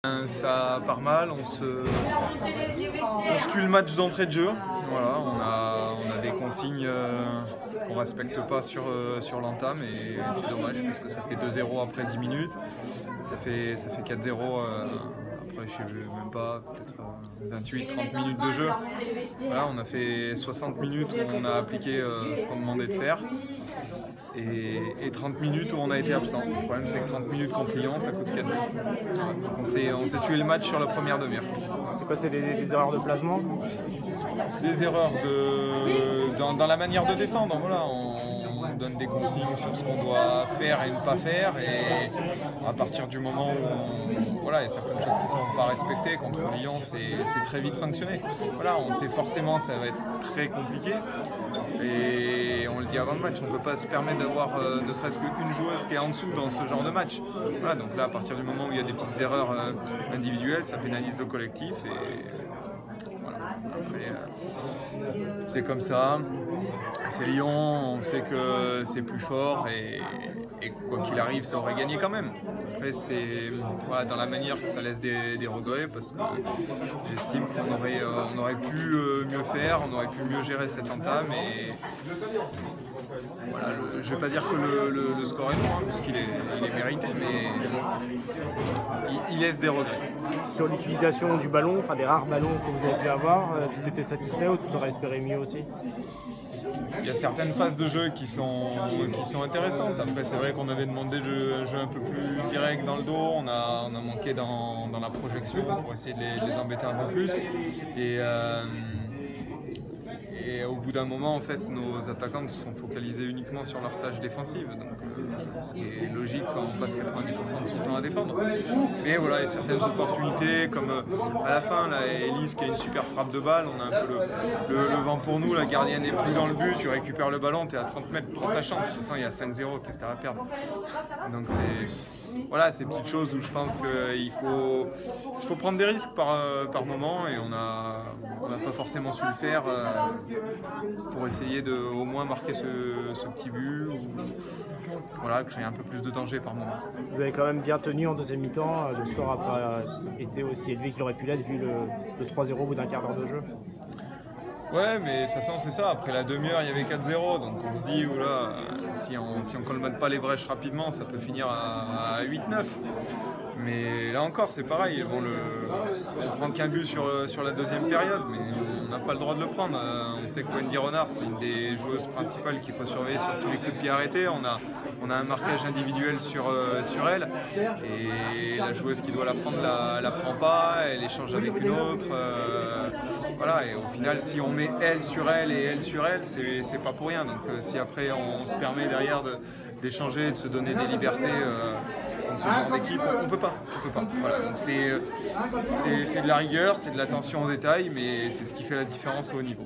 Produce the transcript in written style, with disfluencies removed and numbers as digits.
Ça part mal, on se tue le match d'entrée de jeu. Voilà, on a des consignes qu'on ne respecte pas sur l'entame et c'est dommage parce que ça fait 2-0 après 10 minutes, ça fait 4-0 après je sais même pas, peut-être 28-30 minutes de jeu. Voilà, on a fait 60 minutes où on a appliqué ce qu'on demandait de faire. Et 30 minutes où on a été absent. Le problème c'est que 30 minutes contre Lyon, ça coûte 4 buts. Voilà. Donc on s'est tué le match sur la première demi-heure. C'est quoi, c'est des erreurs de placement? Des erreurs dans la manière de défendre. Voilà, on donne des consignes sur ce qu'on doit faire et ne pas faire. Et à partir du moment où voilà, il y a certaines choses qui ne sont pas respectées contre Lyon, c'est très vite sanctionné. Voilà, on sait forcément que ça va être très compliqué. Et on le dit avant le match, on ne peut pas se permettre d'avoir ne serait-ce qu'une joueuse qui est en dessous dans ce genre de match. Voilà, donc là, à partir du moment où il y a des petites erreurs individuelles, ça pénalise le collectif. Et voilà. Après, c'est comme ça. C'est Lyon, on sait que c'est plus fort et quoi qu'il arrive, ça aurait gagné quand même. Après, c'est voilà, dans la manière que ça laisse des regrets parce que j'estime qu'on aurait pu mieux faire, on aurait pu mieux gérer cette entame. Et voilà, je ne vais pas dire que le score est bon, hein, puisqu'il est mérité, mais il laisse des regrets. Sur l'utilisation du ballon, enfin des rares ballons que vous avez pu avoir, tu étais satisfait ou tu aurais espéré mieux aussi? Il y a certaines phases de jeu qui sont intéressantes. Après, c'est vrai qu'on avait demandé de jouer un peu plus direct dans le dos. On a manqué dans la projection pour essayer de les embêter un peu plus. Et au bout d'un moment, en fait, nos attaquants se sont focalisés uniquement sur leur tâche défensive. Donc, ce qui est logique quand on passe 90% de son temps à défendre. Mais voilà, il y a certaines opportunités, comme à la fin, là, Elise qui a une super frappe de balle. On a un peu le vent pour nous. La gardienne n'est plus dans le but. Tu récupères le ballon, tu es à 30 mètres, prends ta chance. De toute façon, il y a 5-0, qu'est-ce que tu as à perdre? Donc, voilà, ces petites choses où je pense qu'il faut prendre des risques par moment et on n'a pas forcément su le faire pour essayer de au moins marquer ce petit but ou voilà, créer un peu plus de danger par moment. Vous avez quand même bien tenu en deuxième mi-temps, le score n'a pas été aussi élevé qu'il aurait pu l'être vu le 3-0 au bout d'un quart d'heure de jeu. Ouais, mais de toute façon, c'est ça. Après la demi-heure, il y avait 4-0. Donc on se dit, oula, si on ne colmate pas les brèches rapidement, ça peut finir à 8-9. Mais là encore, c'est pareil. Bon, on prend qu'un but sur la deuxième période, mais on n'a pas le droit de le prendre. On sait que Wendy Renard, c'est une des joueuses principales qu'il faut surveiller sur tous les coups de pied arrêtés. On a un marquage individuel sur elle. Et la joueuse qui doit la prendre, la prend pas. Elle échange avec une autre. Voilà, et au final, si on met elle sur elle et elle sur elle, c'est pas pour rien. Donc si après on se permet derrière d'échanger, de se donner des libertés dans ce genre d'équipe, on peut pas. Voilà, donc c'est de la rigueur, c'est de l'attention aux détails, mais c'est ce qui fait la différence au haut niveau.